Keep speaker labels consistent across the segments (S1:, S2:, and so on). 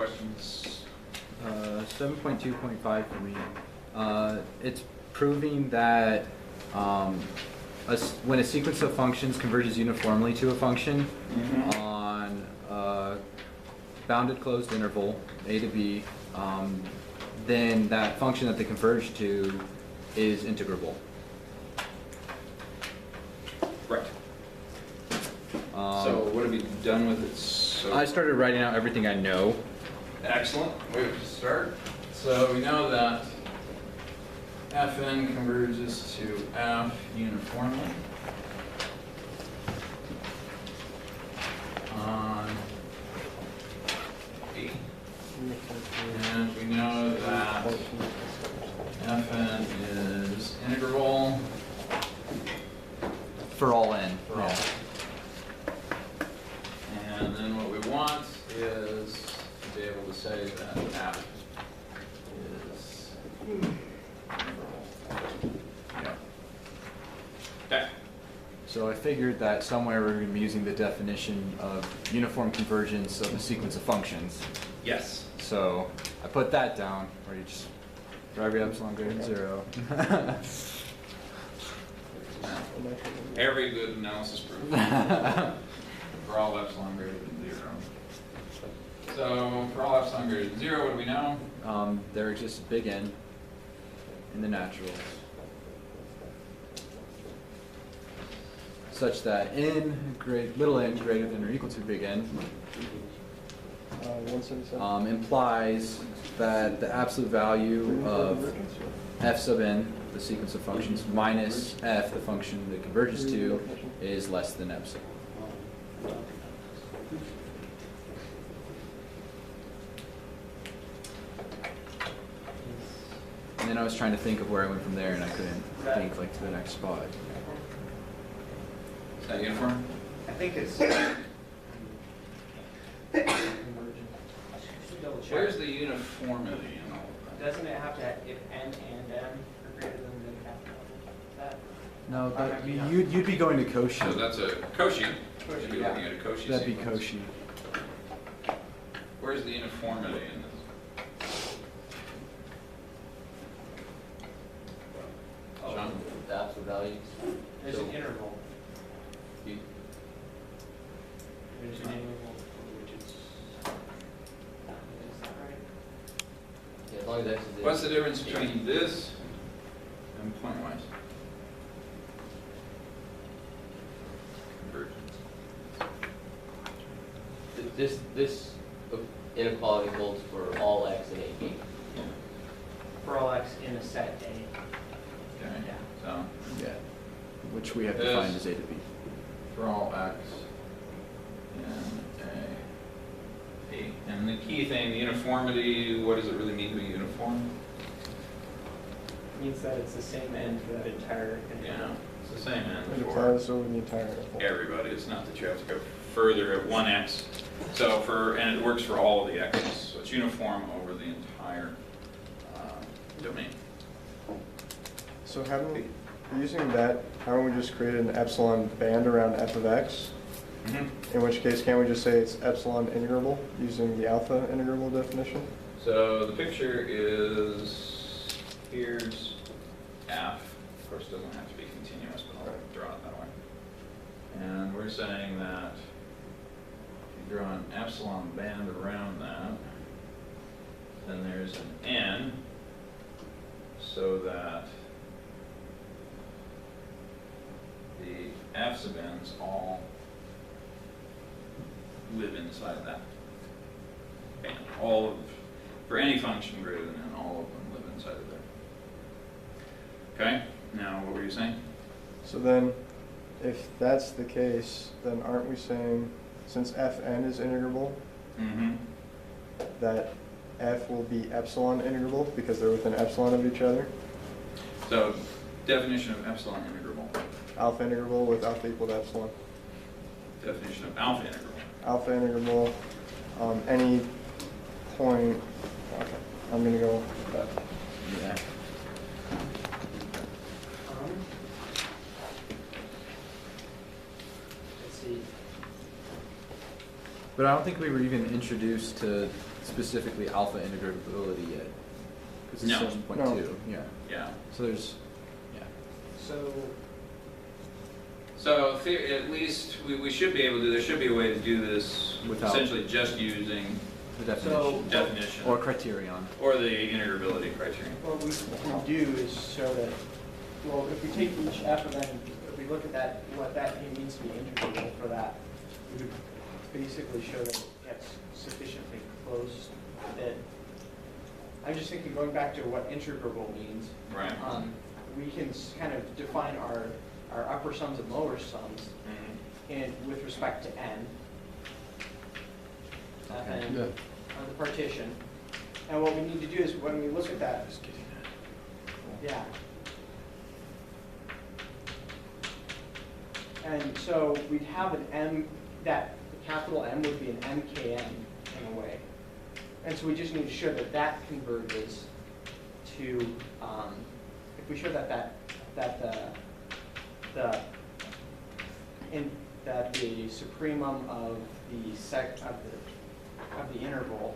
S1: questions?
S2: 7.2.5 for me. It's proving that when a sequence of functions converges uniformly to a function on a bounded closed interval, a to b, then that function that they converge to is integrable.
S1: Right. So what have you done with it? So
S2: I started writing out everything I know.
S1: excellent. Way to start. So we know that Fn converges to F uniformly on B. And we know that Fn is integrable
S2: For all n.
S1: for all. And then what we want is to be able to say that F is yeah. Okay.
S2: So I figured that somewhere we're going to be using the definition of uniform convergence of a sequence of functions.
S1: Yes.
S2: So I put that down, where you just drive your epsilon greater than 0.
S1: Every good analysis proof for all epsilon greater than 0. So for all epsilon greater than 0, what do we know?
S2: There exists a big N in the naturals, such that little n greater than or equal to big N
S3: 177.
S2: implies that the absolute value of f sub n, the sequence of functions, minus f, the function that converges to, is less than epsilon. And then I was trying to think of where I went from there, and I couldn't think like to the next spot.
S1: Is that uniform?
S4: I think it's.
S1: Where's the uniformity in all of that?
S4: Doesn't it have to, if n and m are greater than that?
S2: No, but you'd be going to Cauchy.
S1: So that's a Cauchy. Should be looking at a Cauchy
S2: That'd be
S1: sequence.
S2: Cauchy.
S1: Where's the uniformity in this? Sean?
S5: The absolute values.
S4: There's an interval.
S5: You-
S4: There's an interval, which is that right?
S5: Yeah, as long as x is
S1: What's the difference between this and pointwise? Convergence.
S5: This inequality holds for all x in AB.
S4: For all x in a set A.
S1: Okay.
S4: Yeah.
S1: So
S2: Yeah. Which we have
S1: This-
S2: defined as a to b.
S1: for all x in A. And the key thing, the uniformity, what does it really mean to be uniform?
S4: Means that it's the same n for that entire interval.
S1: Yeah, it's the same end
S3: It
S1: for
S3: applies over the entire interval.
S1: everybody. It's not that you have to go further at one x. So and it works for all of the x's. So it's uniform over the entire domain.
S3: So using that, haven't we just created an epsilon band around f of x? In which case, can't we just say it's epsilon integrable using the alpha integrable definition?
S1: So the picture is, here's f. Of course, it doesn't have to be continuous, but I'll draw it that way. And we're saying that if you draw an epsilon band around that, then there's an n, so that the f sub n's all live inside that band. For any function greater than n, all of them live inside of there. Okay, now what were you saying?
S3: So then, if that's the case, then aren't we saying, since fn is integrable, that f will be epsilon integrable because they're within epsilon of each other?
S1: So, definition of epsilon integrable.
S3: Alpha integrable with alpha equal to epsilon.
S1: Definition of alpha integrable.
S3: Alpha integrable, any point, okay, I'm gonna go with that.
S2: Yeah.
S4: Let's see.
S2: But I don't think we were even introduced to specifically alpha integrability yet. Because it's
S1: No.
S2: 7.2, yeah.
S1: Yeah.
S2: So there's, yeah.
S4: So,
S1: At least we should be able to, there should be a way to do this
S2: Without-
S1: essentially just using
S2: The definition.
S4: So-
S1: definition.
S2: Or criterion.
S1: Or the integrability criterion.
S4: what we can do is show that, well, if we take each F and then, if we look at that, what that means to be integrable for that, we would basically show that it gets sufficiently close that, I'm just thinking, going back to what integrable means,
S1: Right.
S4: we can kind of define our upper sums and lower sums and with respect to n. And
S2: Yeah.
S4: on the partition. And what we need to do is when we look at that,
S2: Just kidding.
S4: yeah. And so we'd have an M, that capital M would be an MKN in a way. And so we just need to show that that converges to, if we show that the supremum of the interval,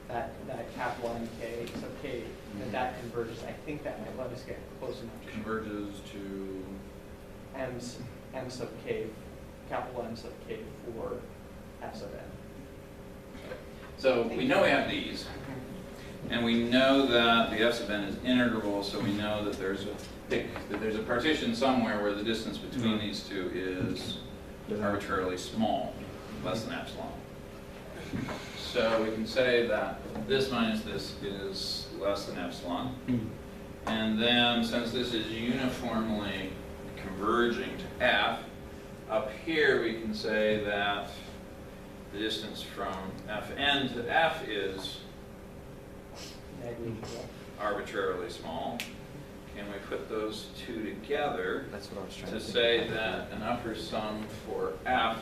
S4: that capital MK sub K, that converges. I think that might let us get close enough to show
S1: Converges to,
S4: M sub K, capital M sub K for F sub N.
S1: so we know we have these, and we know that the F sub n is integrable, so we know that there's a partition somewhere where the distance between these two is arbitrarily small, less than epsilon. So we can say that this minus this is less than epsilon. And then since this is uniformly converging to F, up here we can say that the distance from Fn to F is
S4: Negligible.
S1: arbitrarily small. Can we put those two together
S2: That's what I was trying
S1: to
S2: to think
S1: say
S2: about.
S1: that an upper sum for F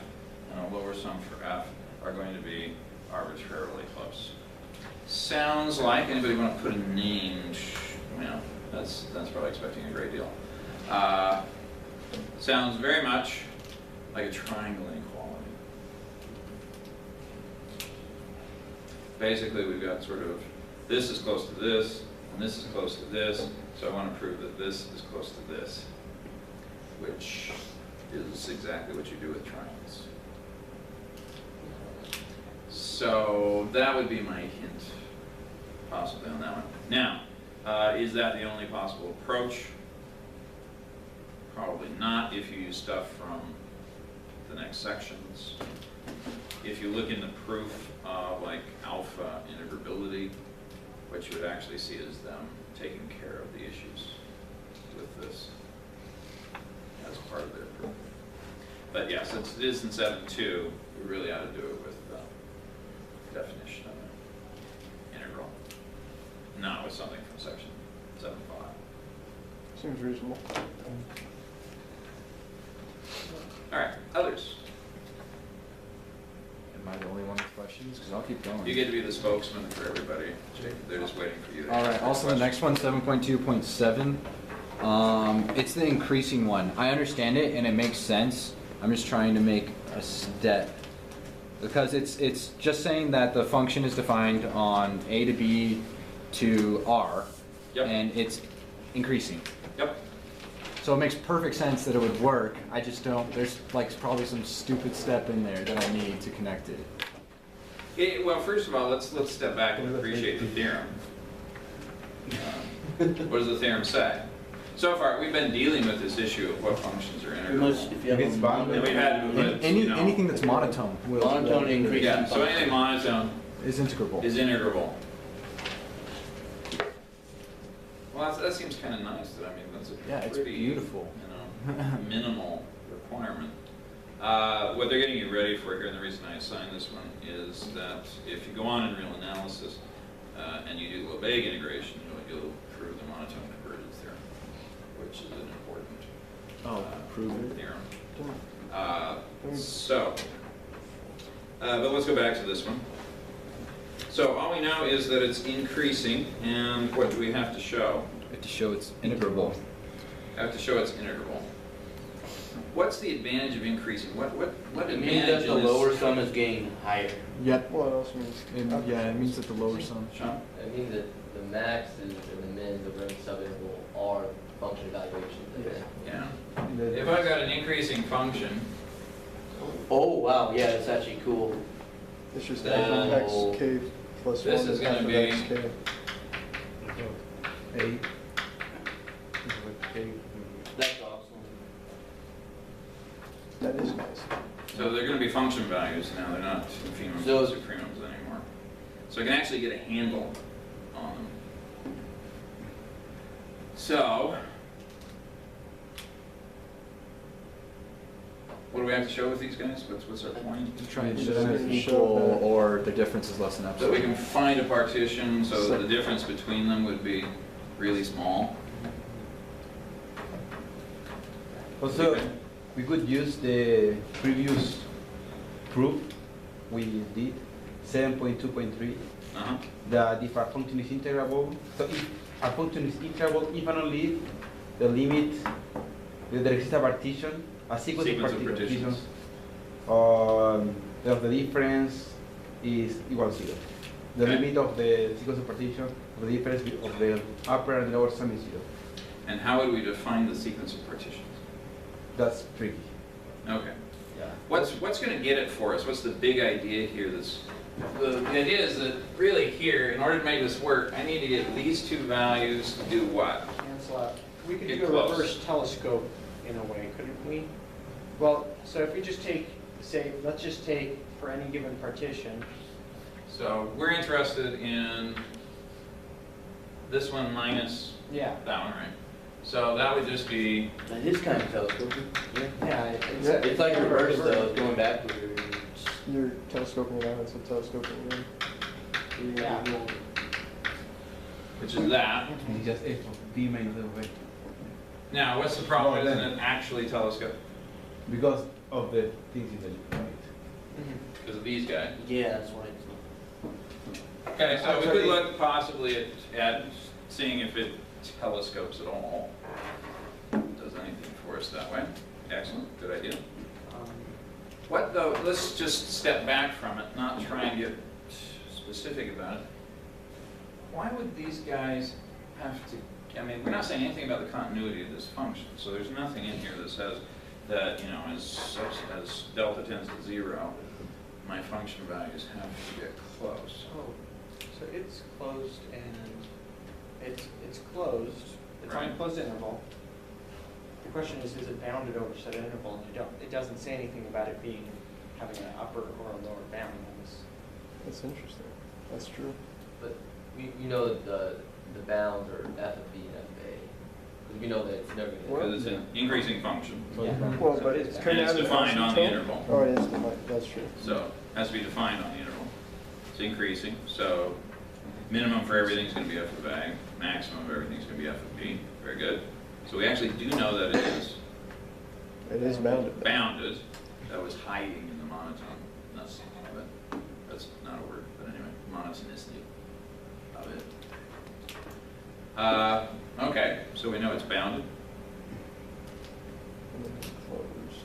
S1: and a lower sum for F are going to be arbitrarily close? Sounds like, anybody want to put a name? Well, that's probably expecting a great deal. Sounds very much like a triangle inequality. Basically, we've got sort of, this is close to this, and this is close to this, so I want to prove that this is close to this, which is exactly what you do with triangles. So that would be my hint, possibly on that one. Now, is that the only possible approach? Probably not if you use stuff from the next sections. If you look in the proof of like alpha integrability, what you would actually see is them taking care of the issues with this as part of their proof. But yes, since it is in 7.2, we really ought to do it with the definition of an integral, not with something from section 7.5.
S3: Seems reasonable.
S1: All right, others.
S2: Am I the only one with questions? Because I'll keep going.
S1: You get to be the spokesman for everybody, Jake. They're just waiting for you to
S2: All right,
S1: answer
S2: also the next one, 7.2.7. It's the increasing one. I understand it and it makes sense. I'm just trying to make a step. Because it's just saying that the function is defined on A to B to R.
S1: Yep.
S2: And it's increasing.
S1: Yep.
S2: So it makes perfect sense that it would work. I just don't, there's like probably some stupid step in there that I need to connect it.
S1: Well, first of all, let's step back and appreciate the theorem. What does the theorem say? So far, we've been dealing with this issue of what functions are integral.
S5: If you have
S6: If it's
S5: a
S6: bounded-
S1: And we've had to put, you know,
S2: Anything that's monotone will
S5: monotone increasing
S1: yeah, so
S5: function.
S1: anything monotone
S2: is integrable.
S1: is integrable. Well, that seems kind of nice. That I mean, that's a
S2: Yeah, it's
S1: pretty
S2: beautiful.
S1: you know, minimal requirement. What they're getting you ready for here, and the reason I assigned this one is that if you go on in real analysis and you do Lebesgue integration, you'll prove the monotone convergence theorem, which is an important
S2: Prove it.
S1: theorem. But let's go back to this one. So all we know is that it's increasing, and what do we have to show?
S2: We have to show it's integrable.
S1: I have to show it's integrable. What's the advantage of increasing? What
S5: It means
S1: advantage
S5: that the
S1: in this?
S5: lower sum is getting higher.
S2: Yep.
S3: Well, it also means.
S2: Yeah, it means that the lower sum.
S1: Sean?
S5: It means that the maxes and the mins of every subinterval are function evaluations.
S1: Yeah. If I've got an increasing function,
S5: Oh, wow, yeah, that's actually cool.
S3: It's just
S1: Then
S3: fxk plus
S1: this
S3: 1
S1: is
S3: is
S1: gonna
S3: f of
S1: be-
S3: xk.
S2: A.
S5: That's awesome.
S3: That is nice.
S1: so they're going to be function values now. They're not infimums
S5: So-
S1: and supremums anymore. So I can actually get a handle on them. So, what do we have to show with these guys? What's our point?
S2: To try and
S3: You
S2: show
S3: just
S2: them
S3: need
S2: as
S3: to show
S2: equal
S3: that-
S2: or the difference is less than
S1: So we
S2: epsilon.
S1: can find a partition so the difference between them would be really small.
S6: Also, we could use the previous proof we did, 7.2.3,
S1: Uh-huh.
S6: that if a function is integrable, so if a function is integrable, if and only if the limit, there exists a partition, a sequence of
S1: Sequence of
S6: partitions,
S1: partitions.
S6: of the difference is equal to 0. The
S1: Okay.
S6: limit of the sequence of partition, of the difference of the upper and lower sum is 0.
S1: And how would we define the sequence of partitions?
S6: That's tricky.
S1: Okay.
S6: Yeah.
S1: What's going to get it for us? What's the big idea here? The idea is that really here, in order to make this work, I need to get these two values to do what?
S4: Cancel out. We could
S1: Get
S4: do a
S1: close.
S4: reverse telescope in a way, couldn't we? Well, so if we just take, say, let's just take for any given partition,
S1: So we're interested in this one minus
S4: yeah,
S1: that one, right? So that would just be,
S5: That is kind of telescoping.
S4: yeah.
S5: It's like reverse though, it's going backwards.
S3: You're telescoping it out, it's a telescoping in.
S4: Yeah.
S1: which is that.
S6: And it's just f of b minus f of a.
S1: Now, what's the problem?
S6: Well,
S1: Isn't
S6: then-
S1: it actually telescope?
S6: Because of the things in the right.
S4: Mhm.
S1: Because of these guys.
S5: Yeah, that's why it's.
S1: Okay, so we
S4: Actually-
S1: could look possibly at seeing if it telescopes at all. Does anything for us that way. Excellent, good idea. What though, let's just step back from it, not try and get specific about it. Why would these guys have to, I mean, we're not saying anything about the continuity of this function, so there's nothing in here that says that, you know, as delta tends to 0, my function values have to get close.
S4: Oh, so it's closed and it's closed, it's on a
S1: Right.
S4: closed interval. The question is it bounded over said interval? And it doesn't say anything about it being, having an upper or a lower bound on this.
S3: That's interesting. That's true.
S5: But you know that the bounds are f of b and f of a. Because we know that it's never going to.
S3: Well,
S1: Because it's an increasing function,
S4: Yeah.
S3: Well, but it's
S1: and
S3: coming
S1: it's
S3: out of
S1: defined on the
S3: asymptote?
S1: interval.
S3: Oh, it is defined, that's true.
S1: So, it has to be defined on the interval. It's increasing, so minimum for everything's gonna be f of a, maximum of everything's gonna be f of b. Very good. So we actually do know that it is
S3: It is bounded.
S1: bounded. That was hiding in the monotoneness of it. That's not a word, but anyway, monotonicity of it. Okay, so we know it's bounded.
S3: And then it's closed.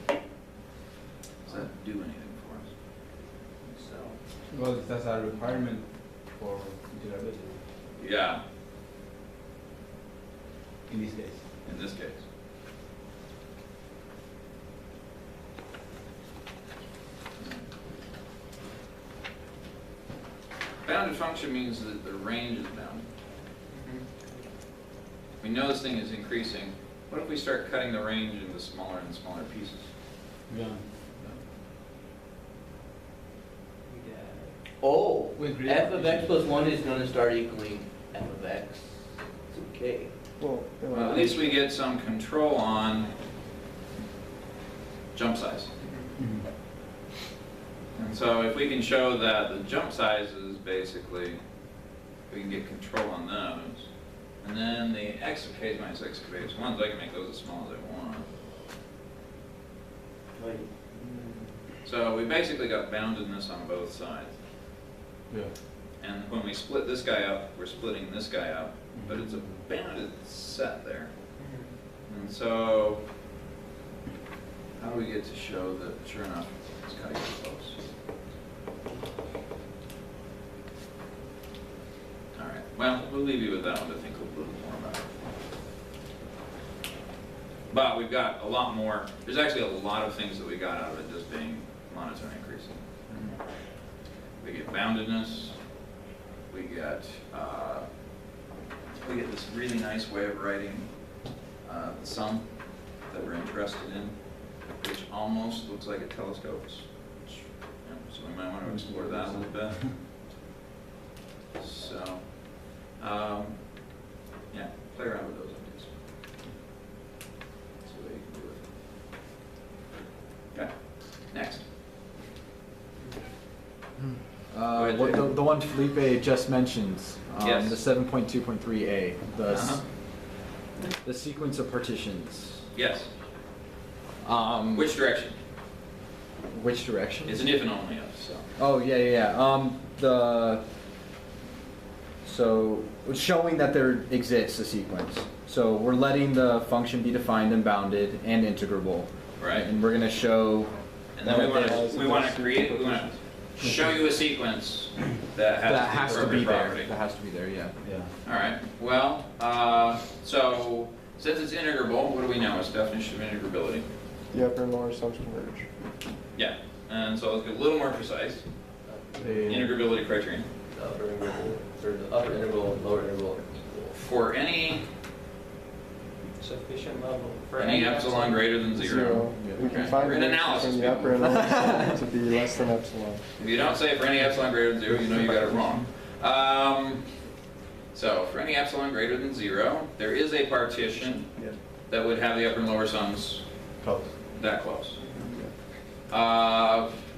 S1: Does that do anything for us?
S4: So,
S6: Well, that's a requirement for integrability
S1: Yeah,
S6: in this case.
S1: in this case. Bounded function means that the range is bounded. We know this thing is increasing. What if we start cutting the range into smaller and smaller pieces?
S6: Yeah.
S5: Oh,
S6: We agree.
S5: f of x plus 1 is going to start equaling f of x. It's okay.
S3: Well,
S1: Well, at least we get some control on jump size. And so if we can show that the jump sizes, basically, we can get control on those. And then the x of k minus x of h ones, I can make those as small as I want. So we basically got boundedness on both sides.
S6: Yeah.
S1: And when we split this guy up, we're splitting this guy up, but it's a bounded set there. And so, how do we get to show that, sure enough, it's gotta get close? All right, well, we'll leave you with that one to think a little more about it. But we've got a lot more, there's actually a lot of things that we got out of it just being monotone increasing. We get boundedness, we get this really nice way of writing the sum that we're interested in, which almost looks like it telescopes. Which, you know, so we might want to explore that a little bit. So, yeah, play around with those ideas. That's the way you can do it. Okay, next. Go ahead,
S2: What
S1: Jay.
S2: the one Felipe just mentioned,
S1: Yes.
S2: the 7.2.3a,
S1: Uh-huh.
S2: the sequence of partitions.
S1: Yes.
S2: Which
S1: Which direction?
S2: direction?
S1: It's an if and only if, so.
S2: Oh, yeah. So it's showing that there exists a sequence. So we're letting the function be defined and bounded and integrable.
S1: Right.
S2: And we're gonna show.
S1: And then we
S2: that
S1: want to show you a sequence that has
S2: to be there.
S1: property.
S2: That has to be there, yeah.
S1: All right, well, so since it's integrable, what do we know? It's definition of integrability.
S3: The upper and lower sums converge.
S1: Yeah, and so let's get a little more precise. Integrability criterion.
S5: The upper interval, or the upper interval and lower interval are equal.
S1: For any
S4: Sufficient level. For
S1: any epsilon greater than 0.
S3: We can
S1: Okay.
S3: find
S1: We're in
S3: the
S1: analysis,
S3: from the upper and lower sums to be less than epsilon.
S1: If you don't say for any epsilon greater than 0, you know you got it wrong. So for any epsilon greater than 0, there is a partition that would have the upper and lower sums
S6: Close.
S1: that close.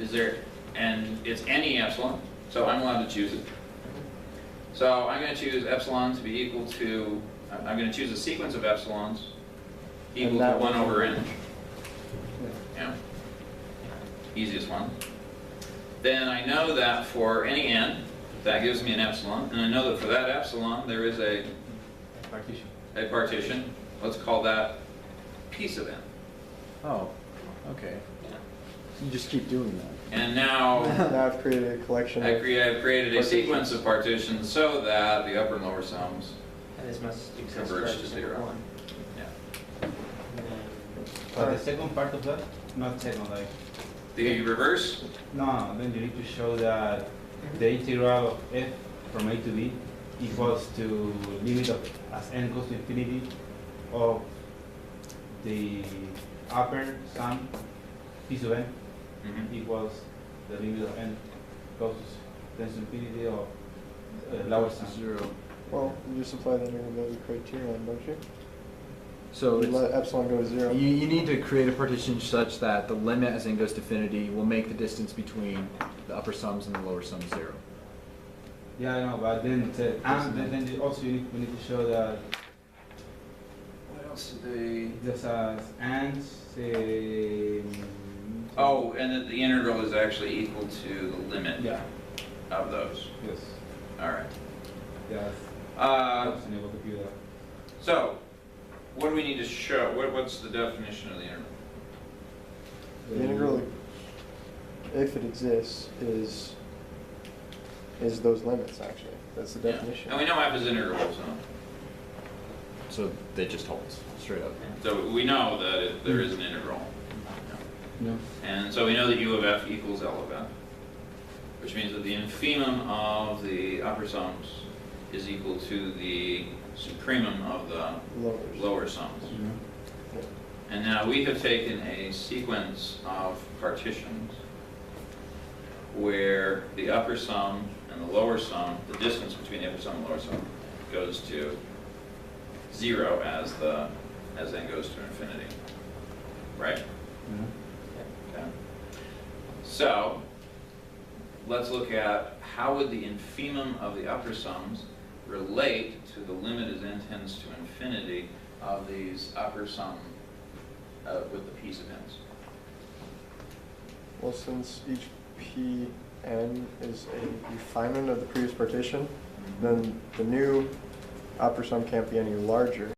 S1: Is there, and it's any epsilon, so I'm allowed to choose it. So I'm going to choose epsilon to be equal to, I'm going to choose a sequence of epsilons equal to
S3: that
S1: 1
S3: one.
S1: over n. Yeah. Easiest one. Then I know that for any n, that gives me an epsilon, and I know that for that epsilon, there is a
S6: Partition.
S1: partition. Let's call that piece of n.
S2: Oh, okay. You just keep doing that.
S1: And now
S3: Now I've created a collection
S1: I've
S3: of,
S1: created a
S3: Partitions.
S1: sequence of partitions so that the upper and lower sums,
S4: And this must exist for
S1: Converge to
S4: every single
S1: 0.
S4: one.
S1: yeah.
S4: And then
S6: But the second part of that, not second, like,
S1: The reverse,
S6: no, then you need to show that the integral of f from a to b equals to limit of as n goes to infinity of the upper sum piece of n equals the limit of n goes to tends to infinity of lower sum.
S2: 0.
S3: well, you just apply the integrability criterion, don't you?
S2: So
S3: You
S2: it's,
S3: let epsilon go to 0.
S2: you need to create a partition such that the limit as n goes to infinity will make the distance between the upper sums and the lower sums 0.
S6: Yeah, I know, but then and then also we need to show that
S1: what else did they?
S6: there's and
S1: Oh, and that the integral is actually equal to the limit
S6: yeah,
S1: of those.
S6: yes,
S1: All right.
S6: yeah.
S1: Uh,
S6: I was unable to do that.
S1: so, what do we need to show? What's the definition of the integral?
S3: The integral, if it exists, is those limits, actually. That's the
S1: Yeah.
S3: definition.
S1: And we know f is integrable,
S2: So they just holds straight up.
S1: so we know that there is an integral.
S6: No.
S1: And so we know that u of f equals L of f, which means that the infimum of the upper sums is equal to the supremum of the
S3: Lowers.
S1: lower sums. And now we have taken a sequence of partitions where the upper sum and the lower sum, the distance between the upper sum and lower sum, goes to 0 as n goes to infinity. Right? Okay. So, let's look at how would the infimum of the upper sums relate to the limit as n tends to infinity of these upper sum with the piece of n's.
S3: Well, since each p n is a refinement of the previous partition, then the new upper sum can't be any larger.